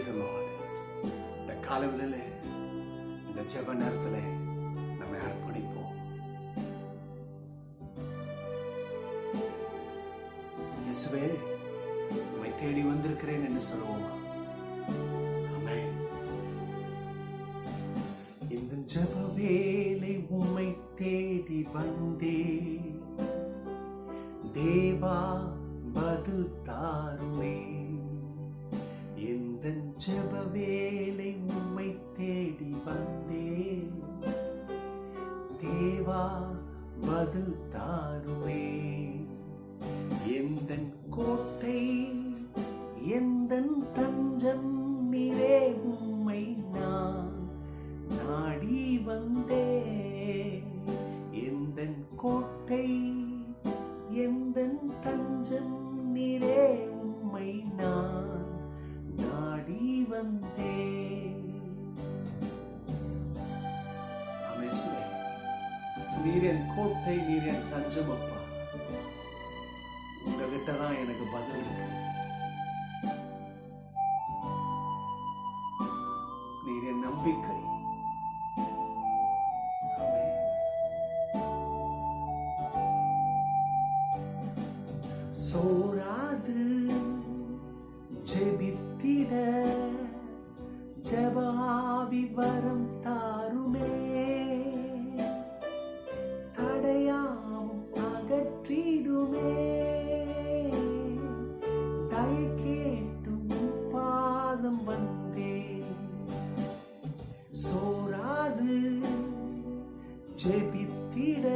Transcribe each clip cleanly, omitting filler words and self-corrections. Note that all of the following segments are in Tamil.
Praise the Lord. இந்த காலையில இந்த ஜெப நேரத்துல நம்ம அர்ப்பணிப்போம். இயேசுவே, உம்மை தேடி வந்திருக்கிறேன் என்று சொல்லுவோமா? ஆமென். இந்த ஜெப வேளை உம்மை தேடி வந்தே தேவா பதில் தாருமே. இந்த ஜெப வேளை உம்மை தேடி வந்தே தேவா பதில் தாருமே. எந்தன் கோட்டை எந்தன் தஞ்சம் நீரே, உம்மை நான் நாடி வந்தே. எந்தன் கோட்டை எந்தன் தஞ்சம் நீரே, உம்மை நான் நாடி வந்தே. ஆமென். நீர் என் கோட்டை, நீர் என் தஞ்சம் அப்பா. உங்ககிட்டதான் எனக்கு பதில் இருக்கு. நீர் என் நம்பிக்கை. சோராது ஜெபித்திட ஜெபாவி வரம் தாருமே. தடையாம் அகற்றிடுமே. தய கேட்டு பாதம் வந்தே. சோராது ஜெபித்திட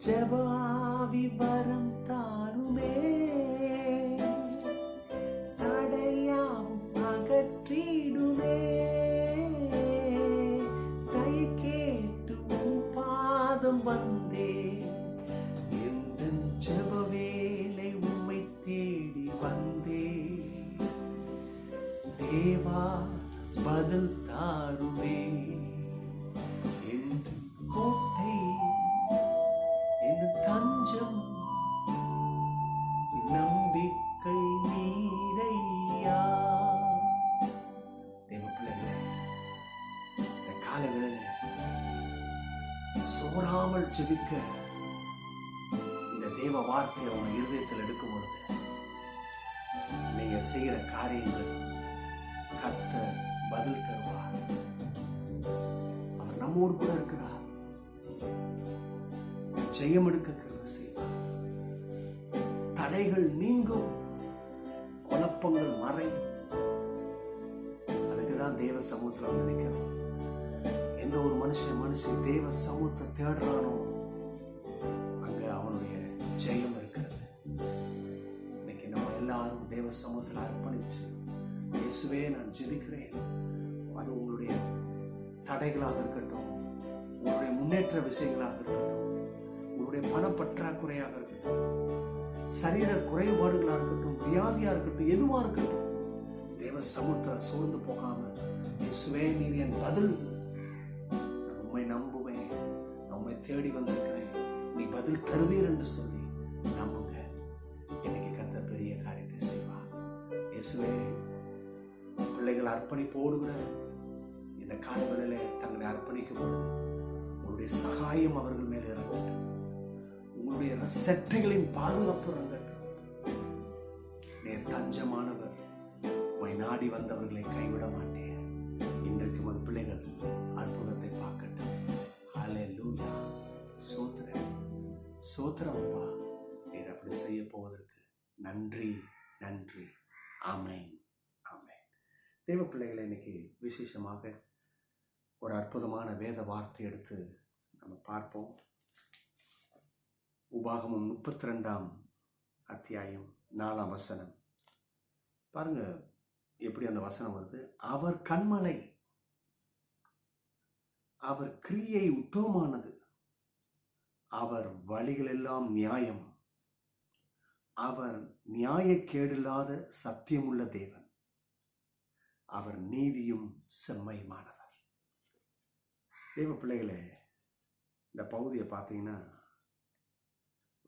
ஜெபாவி வரம் தாருமே. தடையாம் அகற்றிடுமே. தய கேட்டு பாதம் வந்தே. எந்த ஜெப வேளை உம்மை தேடி வந்தே தேவா பதில் தாருமே. எந்த கோட்டை எந்த தஞ்சம் நம்பிக்கை நீரையா. தேவ பிள்ளைகளே, இந்த காலங்களில் சோராமல் ஜெபிக்க இந்த தேவ வார்த்தையை உங்க இருதயத்தில் எடுக்கும் பொழுது நீங்க செய்கிற காரியங்கள் கர்த்தர் பதில் தருவார். அவர் நம்மோடு கூட இருக்கிறார். ஜெயம் எடுக்க கிருபை செய்வார். தடைகள் நீங்கும், குழப்பங்கள் மறையும். அதுக்குதான் தேவ சமூகத்தில் வந்து நிற்கிறோம். எந்த ஒரு மனுஷன் தேவ சமூகத்தை தேடுறானோ அங்க அவனுடைய ஜெயம் இருக்கிறது. இன்னைக்கு நம்ம எல்லாரும் தேவ சமூகத்தில் அர்ப்பணிச்சு, இயேசுவே நான் ஜெபிக்கிறேன். அது உங்களுடைய தடைகளாக இருக்கட்டும், உங்களுடைய முன்னேற்ற விஷயங்களாக இருக்கட்டும், உங்களுடைய பணப்பற்றாக்குறையாக இருக்கட்டும், சரீர குறைபாடுகளாக இருக்கட்டும், வியாதியா இருக்கட்டும், எதுவா இருக்கட்டும், தேவ சமூகத்துல சோர்ந்து போகாம, இயேசுவே நீர் என் பதில், நான் உம்மை நம்புவேன், நான் உம்மை தேடி வந்திருக்கிறேன், நீ பதில் தருவீர் என்று சொல்லி நம்புங்க. இன்னைக்கு கர்த்தர் பெரிய காரியத்தை செய்வார். இயேசுவே, பிள்ளைகள் அர்ப்பணிப்போடுகிற இந்த காலங்களிலே தங்களை அர்ப்பணிக்கும் பொழுது உங்களுடைய சகாயம் அவர்கள் மேல் இறங்கட்டும். உங்களுடைய செட்டைகளின் பாதுகாப்பு இறங்கட்டும். நேர் தஞ்சமானவர், உம்மை நாடி வந்தவர்களை கைவிட மாட்டேன். இன்றைக்கு உமது பிள்ளைகள் அற்புதத்தை பார்க்கட்டும். ஹல்லேலூயா. சோத்திரம் சோத்திரம் அப்பா, நீர் அப்படி செய்ய போவதற்கு நன்றி நன்றி. ஆமென் ஆமென். தேவ பிள்ளைகளை இன்னைக்கு விசேஷமாக ஒரு அற்புதமான வேத வார்த்தை எடுத்து நம்ம பார்ப்போம். உபாகமம் 32 அத்தியாயம் 4 வசனம் பாருங்க. எப்படி அந்த வசனம் வருது? அவர் கன்மலை, அவர் கிரியை உத்தமமானது, அவர் வழிகள் எல்லாம் நியாயம், அவர் நியாயக்கேடில்லாத சத்தியமுள்ள தேவன், அவர் நீதியும் செம்மையுமானவர். தேவ பிள்ளைகளே, இந்த பகுதியை பார்த்தீங்கன்னா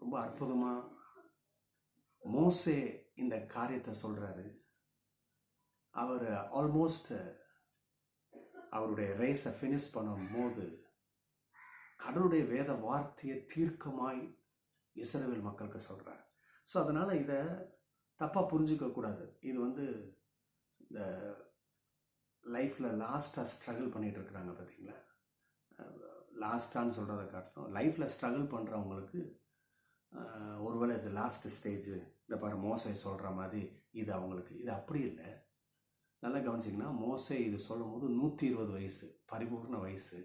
ரொம்ப அற்புதமாக மோசே இந்த காரியத்தை சொல்கிறாரு. அவர் ஆல்மோஸ்ட் அவருடைய ரேஸை ஃபினிஷ் பண்ணும்போது கடவுளுடைய வேத வார்த்தையை தீர்க்கமாய் இஸ்ரவேல் மக்களுக்கு சொல்கிறார். ஸோ அதனால் இதை தப்பாக புரிஞ்சிக்கக்கூடாது. இது இந்த லைஃப்பில் லாஸ்ட்டாக ஸ்ட்ரகிள் பண்ணிகிட்டு இருக்கிறாங்க பார்த்தீங்களா, லாஸ்ட்டான்னு சொல்கிறத காட்டணும். லைஃப்பில் ஸ்ட்ரகிள் பண்ணுறவங்களுக்கு ஒருவேளை இது லாஸ்ட் ஸ்டேஜ், இந்த பாரு மோசை சொல்கிற மாதிரி இது அவங்களுக்கு இது அப்படி இல்லை. நல்லா கவனிச்சிங்கன்னா மோசை இது சொல்லும் போது 120 வயசு, பரிபூர்ண வயசு.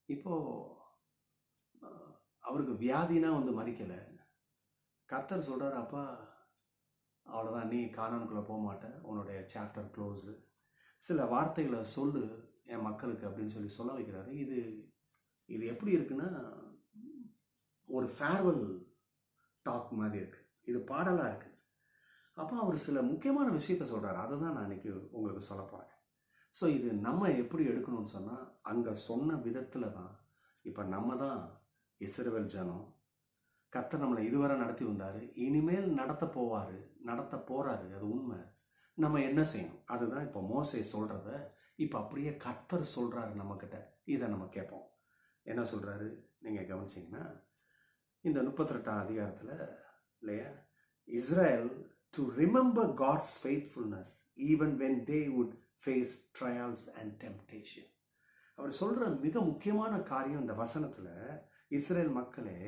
இப்போது அவருக்கு வியாதினா மறிக்கலை. கர்த்தர் சொல்கிறார், அப்பா அவ்வளோதான், நீ கானானுக்குள்ளே போக மாட்டேன், உன்னுடைய சாப்டர் க்ளோஸு, சில வார்த்தைகளை சொல்லு என் மக்களுக்கு அப்படின்னு சொல்ல வைக்கிறாரு. இது எப்படி இருக்குன்னா ஒரு ஃபேர்வெல் டாக் மாதிரி இருக்குது, இது பாடலாக இருக்குது. அப்போ அவர் சில முக்கியமான விஷயத்த சொல்கிறார், அதை தான் நான் இன்றைக்கி உங்களுக்கு சொல்ல போகிறேன். ஸோ இது நம்ம எப்படி எடுக்கணும்னு சொன்னால், அங்கே சொன்ன விதத்தில் தான் இப்போ நம்ம தான் இஸ்ரவேல் ஜனம். கர்த்தர் நம்மளை இதுவரை நடத்தி வந்தார், இனிமேல் நடத்த போகிறாரு, அது உண்மை. நம்ம என்ன செய்யணும், அதுதான் இப்போ மோசே சொல்கிறத இப்போ அப்படியே கர்த்தர் சொல்கிறாரு நம்மக்கிட்ட. இதை நம்ம கேட்போம். என்ன சொல்கிறாரு நீங்கள் கவனிச்சிங்கன்னா, இந்த 38ஆம் அதிகாரத்தில் இல்லையா, Israel to remember God's faithfulness even when they would face trials and temptation. அவர் சொல்கிற மிக முக்கியமான காரியம் இந்த வசனத்தில், இஸ்ரேல் மக்களே,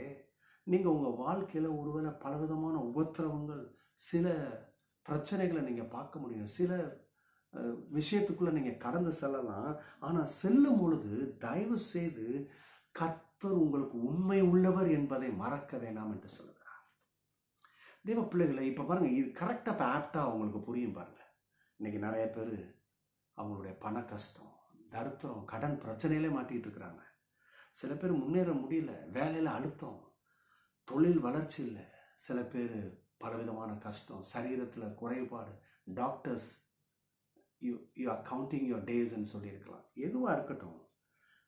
நீங்கள் உங்கள் வாழ்க்கையில் ஒருவேளை பலவிதமான உபத்திரவங்கள், சில பிரச்சனைகளை நீங்கள் பார்க்க முடியும், சில விஷயத்துக்குள்ளே நீங்கள் கடந்து செல்லலாம். ஆனால் செல்லும் பொழுது தயவு செய்து கர்த்தர் உங்களுக்கு உண்மை உள்ளவர் என்பதை மறக்க வேண்டாம் என்று சொல்கிறார். தேவ பிள்ளைகளை இப்போ பாருங்கள், இது கரெக்டாக இப்போ ஆப்டாக அவங்களுக்கு புரியும் பாருங்கள். இன்றைக்கி நிறைய பேர் அவங்களுடைய பண கஷ்டம், தரித்திரம், கடன் பிரச்சனையிலே மாட்டிகிட்டு இருக்கிறாங்க. சில பேர் முன்னேற முடியல, வேலையில் அழுத்தம், தொழில் வளர்ச்சி இல்லை. சில பேர் பலவிதமான கஷ்டம், சரீரத்தில் குறைபாடு, doctors you are counting your டேஸ்ன்னு சொல்லியிருக்கலாம். எதுவாக இருக்கட்டும்,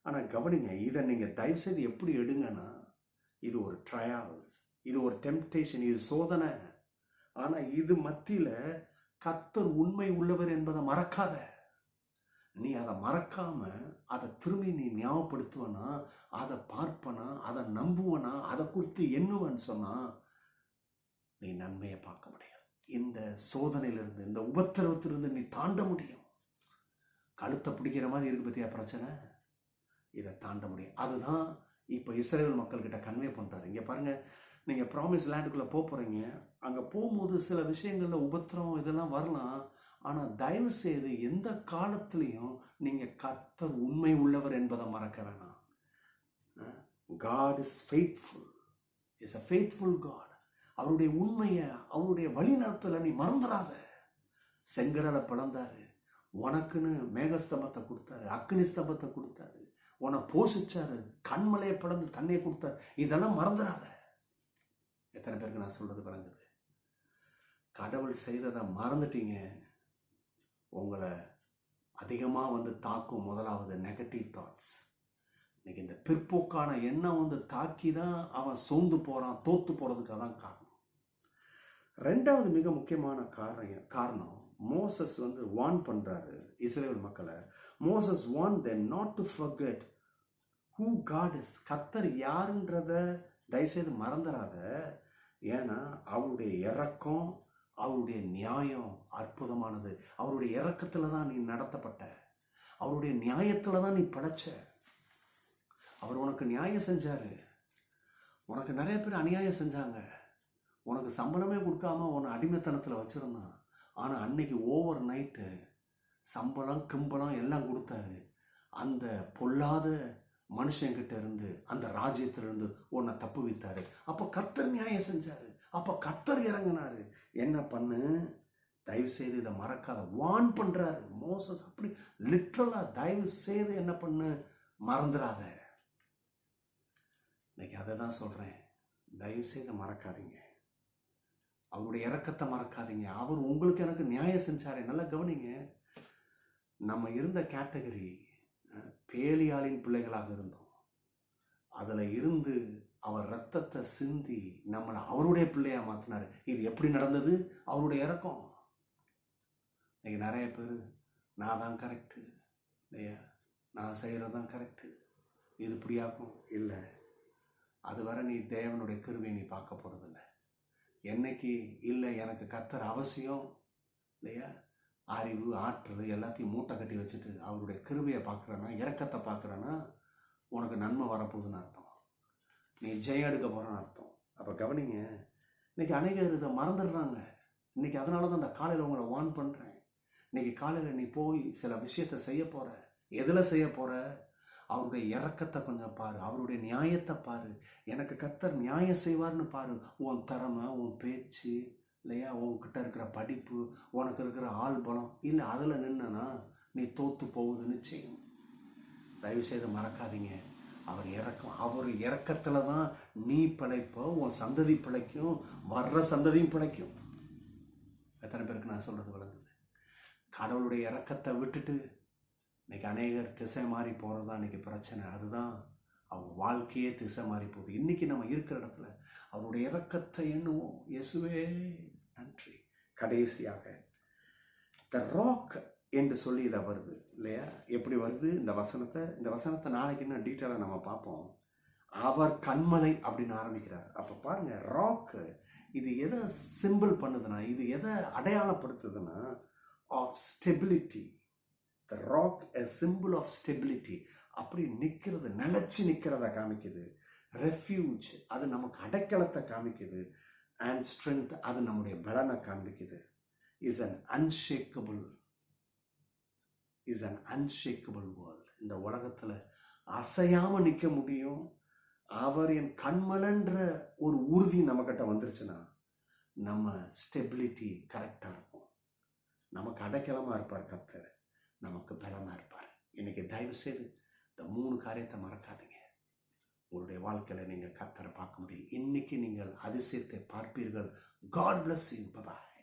ஆனால் கவனிங்க, இதை நீங்கள் தயவுசெய்து எப்படி எடுங்கன்னா, இது ஒரு ட்ரையல்ஸ், இது ஒரு டெம்ப்டேஷன், இது சோதனை. ஆனால் இது மத்தியில் கர்த்தர் உண்மை உள்ளவர் என்பதை மறக்காத. நீ அதை மறக்காமல் அதை திரும்பி நீ ஞாபகப்படுத்துவனா, அதை பார்ப்பனா, அதை நம்புவனா, அதை குறித்து எண்ணுவன்னு சொன்னால் நீ நன்மையை பார்க்க முடியும். இந்த சோதனையிலிருந்து, இந்த உபத்திரவத்திலிருந்து நீ தாண்ட முடியும். கழுத்தை பிடிக்கிற மாதிரி இருக்கு பற்றியா பிரச்சனை, இதை தாண்ட முடியும். அதுதான் இப்போ இஸ்ரேல் மக்கள்கிட்ட கன்வே பண்ணுறாரு. இங்கே பாருங்கள், நீங்கள் ப்ராமிஸ் லேண்டுக்குள்ளே போகிறீங்க, அங்கே போகும்போது சில விஷயங்களில் உபத்திரம் இதெல்லாம் வரலாம். ஆனால் தயவு செய்து எந்த காலத்துலேயும் நீங்கள் கர்த்தர் உண்மை உள்ளவர் என்பதை மறக்க வேணாம். God is faithful, is a faithful God. அவருடைய உண்மையை, அவருடைய வழிநடத்தலை நீ மறந்துடாத. செங்கடலை பிளந்தாரு, உனக்குன்னு மேகஸ்தம்பத்தை கொடுத்தாரு, அக்னி ஸ்தம்பத்தை கொடுத்தாரு, உன்னை போஷிச்சாரு, கண்மலையை பிளந்து தண்ணியை கொடுத்தாரு. இதெல்லாம் மறந்துடாத. எத்தனை பேருக்கு நான் சொல்றது விளங்குது? கடவுள் செய்ததை மறந்துட்டீங்க, உங்களை அதிகமாக தாக்கும். முதலாவது நெகட்டிவ் தாட்ஸ். இன்னைக்கு இந்த பிற்போக்கான எண்ணம் தாக்கி தான் அவன் சோர்ந்து போகிறான், தோத்து போகிறதுக்காக தான் காரணம். ரெண்டாவது மிக முக்கியமான காரணம், மோசஸ் வார்ன் பண்ணுறாரு இஸ்ரேல் மக்களை. Moses warn them not to forget who God is. கர்த்தர் யாருன்றத தயவுசெய்து மறந்துடாத. ஏன்னா அவருடைய இரக்கம், அவருடைய நியாயம் அற்புதமானது. அவருடைய இரக்கத்தில் தான் நீ நடத்தப்பட்ட, அவருடைய நியாயத்தில் தான் நீ படைச்ச. அவர் உனக்கு நியாயம் செஞ்சார். உனக்கு நிறைய பேர் அநியாயம் செஞ்சாங்க, உனக்கு சம்பளமே கொடுக்காம உன்னை அடிமைத்தனத்தில் வச்சுருந்தான். ஆனால் அன்னைக்கு ஓவர் நைட்டு சம்பளம் கிம்பளம் எல்லாம் கொடுத்தாரு. அந்த பொல்லாத மனுஷங்கிட்ட இருந்து, அந்த ராஜ்யத்திலிருந்து உன்னை தப்பு வைத்தாரு. அப்போ கர்த்தர் நியாயம் செஞ்சாரு, அப்போ கர்த்தர் இறங்கினாரு. என்ன பண்ணு, தயவு செய்து இதை மறக்காத. வார்ன் பண்ணுறாரு மோசஸ். அப்படி லிட்ரலாக தயவு செய்து என்ன பண்ணு, மறந்துடாத. இன்னைக்கு அதை தான் சொல்கிறேன், தயவு செய்து மறக்காதீங்க. அவருடைய இரக்கத்தை மறக்காதீங்க. அவர் உங்களுக்கு எனக்கு நியாயம் செஞ்சாரே. நல்லா கவனிங்க, நம்ம இருந்த கேட்டகரி பேலியாளின் பிள்ளைகளாக இருந்தோம். அதில் இருந்து அவர் ரத்தத்தை சிந்தி நம்மளை அவருடைய பிள்ளையாக மாற்றினார். இது எப்படி நடந்தது? அவருடைய இரக்கம். இன்றைக்கி நிறைய பேர் நான் தான் கரெக்டு இல்லையா, நான் செய்கிறது தான் கரெக்டு, இது இப்படியாக்கும். இல்லை, அது வரை நீ தேவனுடைய கிருபையை நீ பார்க்க போகிறதில்ல. என்னைக்கு இல்லை எனக்கு கர்த்தர் அவசியம் இல்லையா, அறிவு ஆற்றல் எல்லாத்தையும் மூட்டை கட்டி வச்சுட்டு அவருடைய கிருபையை பார்க்குறேன்னா, இரக்கத்தை பார்க்குறேன்னா, உனக்கு நன்மை வரப்போகுதுன்னு அர்த்தம். நீ ஜெயம் எடுக்க போகிறன்னு அர்த்தம். அப்போ கவனிங்க, இன்றைக்கி அநேகர் இதை மறந்துடுறாங்க. இன்றைக்கி அதனால தான் அந்த காலையில் உங்களை வார்ன் பண்ணுறேன். இன்றைக்கி காலையில் நீ போய் சில விஷயத்தை செய்ய போகிற, எதில் செய்ய போகிற, அவருடைய இரக்கத்தை கொஞ்சம் பாரு, அவருடைய நியாயத்தை பாரு. எனக்கு கர்த்தர் நியாயம் செய்வார்னு பாரு. உன் திறமை, உன் பேச்சு இல்லையா, உன்கிட்ட இருக்கிற படிப்பு, உனக்கு இருக்கிற ஆள் பலம் இல்லை, அதில் நின்னா நீ தோற்று போகுது நிச்சயம். தயவுசெய்து மறக்காதீங்க, அவர் இரக்கத்தில் தான் நீ பிழைப்ப, உன் சந்ததி பிழைக்கும், வர்ற சந்ததியும் பிழைக்கும். எத்தனை பேருக்கு நான் சொல்கிறது விளங்குது? கடவுளுடைய இரக்கத்தை விட்டுட்டு இன்றைக்கி அநேகர் திசை மாறி போகிறது தான் இன்றைக்கி பிரச்சனை. அதுதான் அவங்க வாழ்க்கையே திசை மாறி போகுது. இன்றைக்கி நம்ம இருக்கிற இடத்துல அவருடைய இரக்கத்தை எண்ணுவோம். இயேசுவே நன்றி. கடைசியாக த ராக் என்று சொல்லி இதை வருது இல்லையா, எப்படி வருது இந்த வசனத்தை நாளைக்கு இன்னும் டீட்டெயிலாக நம்ம பார்ப்போம். அவர் கண்மலை அப்படின்னு ஆரம்பிக்கிறார். அப்போ பாருங்கள், ராக்கு இது எதை சிம்பிள் பண்ணுதுன்னா, இது எதை அடையாளப்படுத்துதுன்னா, of stability. The rock a symbol of stability. அப்படி நிற்கிறது, நிலச்சி நிற்கிறத காமிக்குது. ரெஃப்யூஜ், அது நமக்கு அடைக்கலத்தை காமிக்குது. அண்ட் ஸ்ட்ரென்த், அது நம்முடைய பலனை காண்பிக்குது. Is an unshakable world. இந்த உலகத்தில் அசையாமல் நிற்க முடியும். அவர் என் கண்மலன்ற ஒரு உறுதி நம்மக்கிட்ட வந்துருச்சுன்னா நம்ம ஸ்டெபிலிட்டி கரெக்டாக இருக்கும். நமக்கு அடைக்கலமாக இருப்பார் கர்த்தர், நமக்கு பலமாக இருப்பார். இன்னைக்கு தயவு செய்து இந்த 3 காரியத்தை மறக்காதீங்க. உங்களுடைய வாழ்க்கையில் நீங்கள் கர்த்தரை பார்க்க முடியும். இன்னைக்கு நீங்கள் அதிசயத்தை பார்ப்பீர்கள். God bless you. Bye bye.